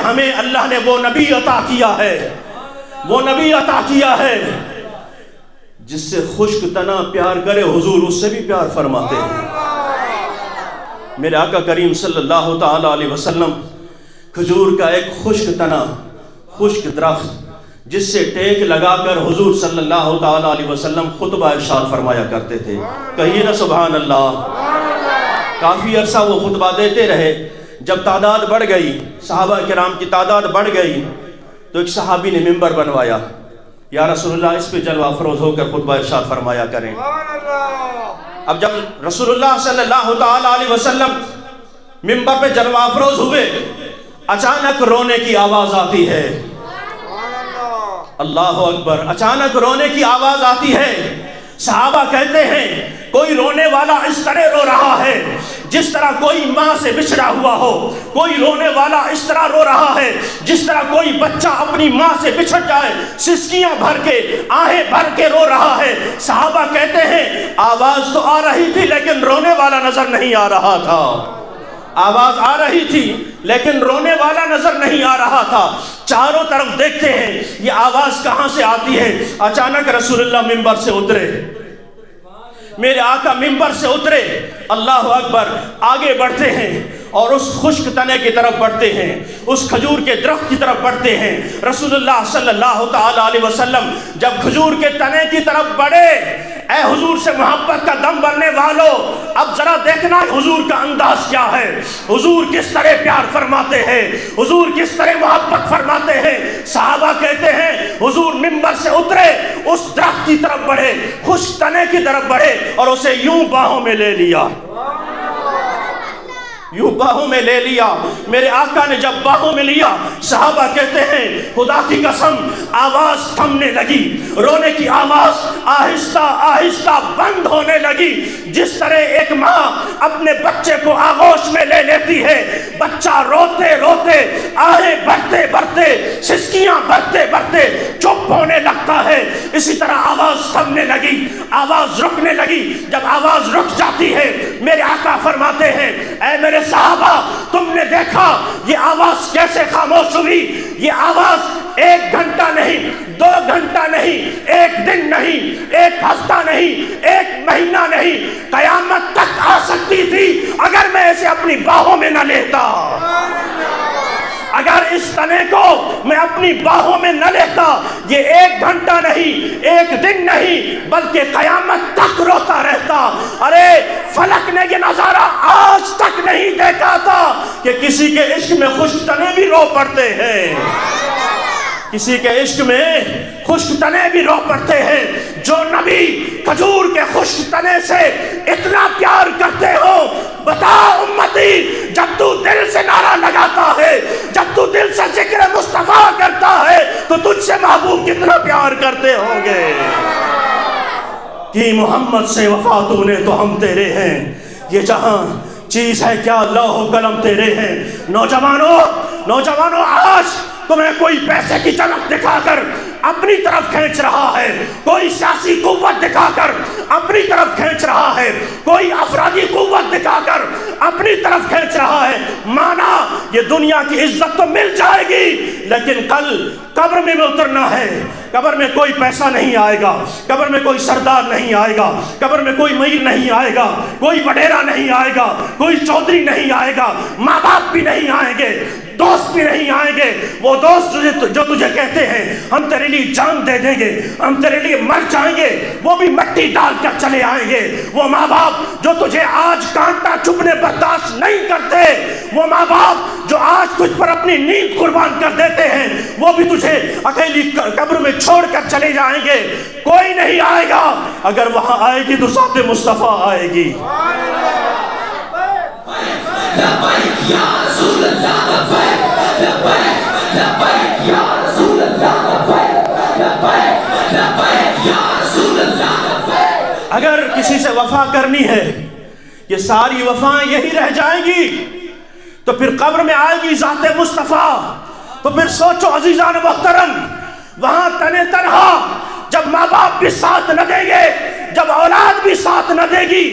ہمیں اللہ نے وہ نبی عطا کیا ہے، وہ نبی عطا کیا ہے جس سے خشک تنا پیار کرے حضور اس سے بھی پیار فرماتے ہیں۔ میرے آقا کریم صلی اللہ تعالی علیہ وسلم کھجور کا ایک خشک تنا، خشک درخت جس سے ٹیک لگا کر حضور صلی اللہ تعالی علیہ وسلم خطبہ ارشاد فرمایا کرتے تھے۔ کہیے نا سبحان اللہ۔ کافی عرصہ وہ خطبہ دیتے رہے، جب تعداد بڑھ گئی، صحابہ کرام کی تعداد بڑھ گئی، تو ایک صحابی نے ممبر بنوایا، یا رسول اللہ اس پہ جلوہ افروز ہو کر خطبہ ارشاد فرمایا کریں۔ اب جب رسول اللہ صلی اللہ تعالی علیہ وسلم ممبر پہ جلوہ افروز ہوئے، اچانک رونے کی آواز آتی ہے، اللہ اکبر، اچانک رونے کی آواز آتی ہے۔ صحابہ کہتے ہیں کوئی رونے والا اس طرح رو رہا ہے جس طرح کوئی ماں سے بچھڑا ہوا ہو، کوئی رونے والا اس طرح رو رہا ہے جس طرح کوئی بچہ اپنی ماں سے بچھڑ جائے، سسکیاں بھر کے، آہیں بھر کے رو رہا ہے۔ صحابہ کہتے ہیں آواز تو آ رہی تھی لیکن رونے والا نظر نہیں آ رہا تھا، آواز آ رہی تھی لیکن رونے والا نظر نہیں آ رہا تھا۔ چاروں طرف دیکھتے ہیں یہ آواز کہاں سے آتی ہے۔ اچانک رسول اللہ ممبر سے اترے، میرے آقا ممبر سے اترے، اللہ اکبر، آگے بڑھتے ہیں اور اس خشک تنے کی طرف بڑھتے ہیں، اس کھجور کے درخت کی طرف بڑھتے ہیں۔ رسول اللہ صلی اللہ تعالی علیہ وسلم جب کھجور کے تنے کی طرف بڑھے، اے حضور سے محبت کا دم بھرنے والوں، اب ذرا دیکھنا حضور کا انداز کیا ہے، حضور کس طرح پیار فرماتے ہیں، حضور کس طرح محبت فرماتے ہیں۔ صحابہ کہتے ہیں حضور ممبر سے اترے، اس درخت کی طرف بڑھے، خشک تنے کی طرف بڑھے اور اسے یوں باہوں میں لے لیا، یوں باہوں میں لے لیا۔ میرے آقا نے جب باہوں میں لیا، صحابہ کہتے ہیں خدا کی قسم آواز تھمنے لگی، رونے کی آواز آہستہ آہستہ بند ہونے لگی۔ جس طرح ایک ماں اپنے بچے کو آغوش میں لے لیتی ہے، بچہ روتے روتے، آہیں بھرتے بھرتے، سسکیاں بھرتے بھرتے چپ ہونے لگتا ہے، اسی طرح آواز تھمنے لگی، آواز رکنے لگی۔ جب آواز رک جاتی ہے، میرے آقا فرماتے ہیں اے میرے صحابہ، تم نے دیکھا یہ آواز کیسے خاموش ہوئی؟ یہ آواز 1 گھنٹہ نہیں، 2 گھنٹہ نہیں، 1 دن نہیں، 1 ہفتہ نہیں، 1 مہینہ نہیں، قیامت تک آ سکتی تھی اگر میں اسے اپنی باہوں میں نہ لیتا، اگر اس تنے کو میں اپنی باہوں میں نہ لیتا۔ یہ 1 گھنٹہ نہیں، 1 دن نہیں، بلکہ قیامت تک روتا رہتا۔ ارے فلک نے یہ نظارہ آج تک نہیں دیکھا تھا کہ کسی کے عشق میں خشک تنے بھی رو پڑتے ہیں، کسی کے عشق میں خشک تنے بھی رو پڑتے ہیں۔ جو نبی کھجور کے خشک تنے سے اتنا پیار کرتے ہو، بتا امتی، جب تو دل سے نعرہ لگاتا ہے، جب تو دل سے ذکر مصطفیٰ کرتا ہے، تو تجھ سے محبوب کتنا پیار کرتے ہوں گے۔ کہ محمد سے وفا تو نے تو ہم تیرے ہیں، یہ جہاں چیز ہے کیا لوح و قلم تیرے ہیں۔ نوجوانوں آج تمہیں کوئی پیسے کی چمک دکھا کر اپنی طرف کھینچ رہا ہے، کوئی سیاسی قوت دکھا کر اپنی طرف کھینچ رہا ہے، کوئی افرادی قوت دکھا کر اپنی طرف کھینچ رہا ہے۔ مانا یہ دنیا کی عزت تو مل جائے گی لیکن کل قبر میں اترنا ہے، قبر میں کوئی پیسہ نہیں آئے گا، قبر میں کوئی سردار نہیں آئے گا، قبر میں کوئی میر نہیں آئے گا، کوئی وڈیرا نہیں آئے گا، کوئی چودھری نہیں آئے گا، ماں باپ بھی نہیں آئیں گے، دوست بھی نہیں آئیں گے۔ وہ دوست جو تجھے کہتے ہیں ہم تیرے لیے جان دے دیں گے، ہم تیرے لیے مر جائیں گے، وہ بھی مٹی ڈال کر چلے آئیں گے۔ وہ ماں باپ جو تجھے آج کانٹا چبھنے برداشت نہیں کرتے، وہ ماں باپ جو آج تجھ پر اپنی نیند قربان کر دیتے ہیں، وہ بھی تجھے اکیلی قبر میں چھوڑ کر چلے جائیں گے۔ کوئی نہیں آئے گا، اگر وہاں آئے گی تو ذات مصطفیٰ آئے گی۔ لبیک یا رسول اللہ، لبیک لبیک لبیک یا رسول اللہ، لبیک لبیک لبیک یا رسول اللہ، لبیک۔ اگر کسی سے وفا کرنی ہے، یہ ساری وفائیں یہی رہ جائیں گی، تو پھر قبر میں آئے گی ذات مصطفیٰ۔ تو پھر سوچو عزیزان محترم، وہاں تنے تنہا جب ماں باپ بھی ساتھ نہ دیں گے، جب اولاد بھی ساتھ نہ دے گی،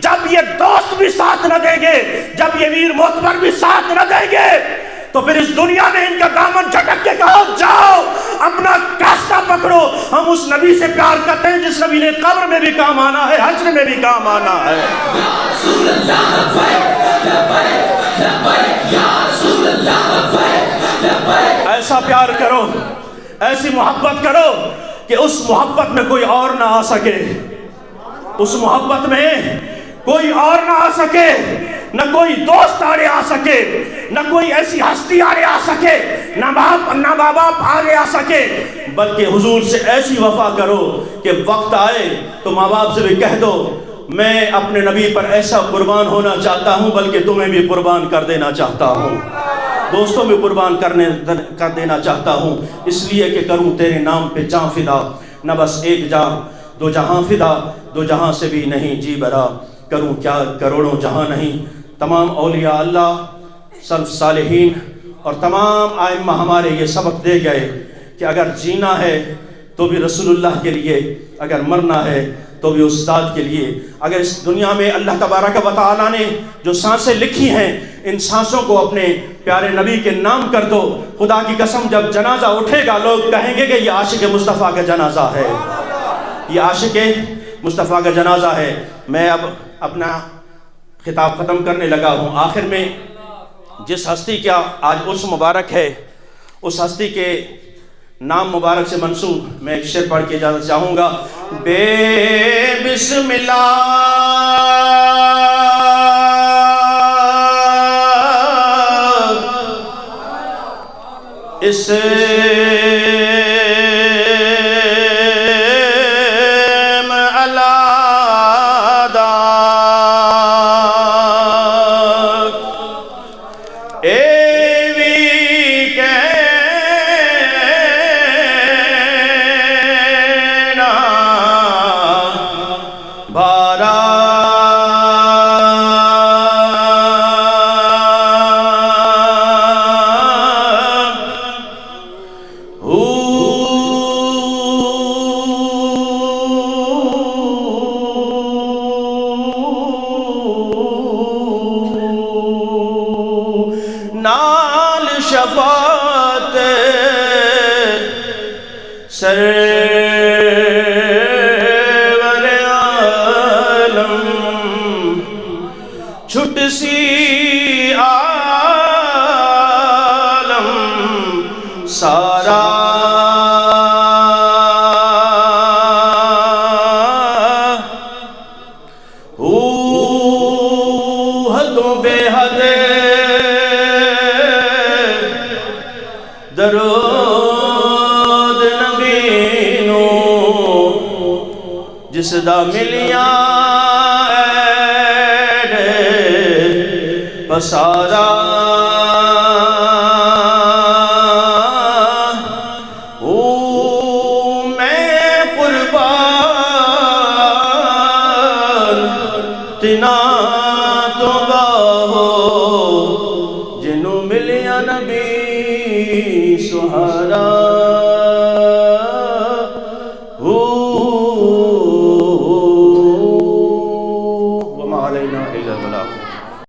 جب یہ دوست بھی ساتھ نہ دیں گے، جب یہ ویر معتبر بھی ساتھ نہ دیں گے، تو پھر اس دنیا میں ان کا دامن جھٹک کے کہو جاؤ اپنا راستہ پکڑو. ہم اس نبی سے پیار کرتے ہیں جس نبی نے قبر میں بھی کام آنا ہے, حشر میں بھی کام آنا ہے. یا رسول اللہ لبیک لبیک لبیک یا رسول اللہ لبیک لبیک. ایسا پیار کرو, ایسی محبت کرو کہ اس محبت میں کوئی اور نہ آ سکے, اس محبت میں کوئی اور نہ آ سکے, نہ کوئی دوست آڑے آ سکے, نہ کوئی ایسی ہستی آڑے آ سکے, نہ ماں باپ آگے آ سکے, بلکہ حضور سے ایسی وفا کرو کہ وقت آئے تو ماں باپ سے بھی کہہ دو میں اپنے نبی پر ایسا قربان ہونا چاہتا ہوں بلکہ تمہیں بھی قربان کر دینا چاہتا ہوں, دوستوں میں قربان کر دینا چاہتا ہوں, اس لیے کہ کروں تیرے نام پہ جاں فدا, نہ بس ایک جاں دو جہاں فدا, دو جہاں سے بھی نہیں جی برا, کروں کیا کروڑوں جہاں نہیں. تمام اولیاء اللہ, سلف صالحین اور تمام ائمہ ہمارے یہ سبق دے گئے کہ اگر جینا ہے تو بھی رسول اللہ کے لیے, اگر مرنا ہے تو بھی استاد کے لیے. اگر اس دنیا میں اللہ تبارک و تعالیٰ نے جو سانسیں لکھی ہیں ان سانسوں کو اپنے پیارے نبی کے نام کر دو. خدا کی قسم جب جنازہ اٹھے گا لوگ کہیں گے کہ یہ عاشق مصطفیٰ کا جنازہ ہے, یہ عاشق مصطفیٰ کا جنازہ ہے. میں اب اپنا خطاب ختم کرنے لگا ہوں. آخر میں جس ہستی کا آج عرس مبارک ہے اس ہستی کے نام مبارک سے منسوب میں ایک شعر پڑھ کے اجازت چاہوں گا. بے بسم اللہ اس نال شفاعت سرور عالم چھٹ سی عالم سارا حدوں بے حد درود نبی نو جس دا ملیاں ایڈے پسارا میں قربان تنا تو باہو جنوں ملیاں نبی سہارا.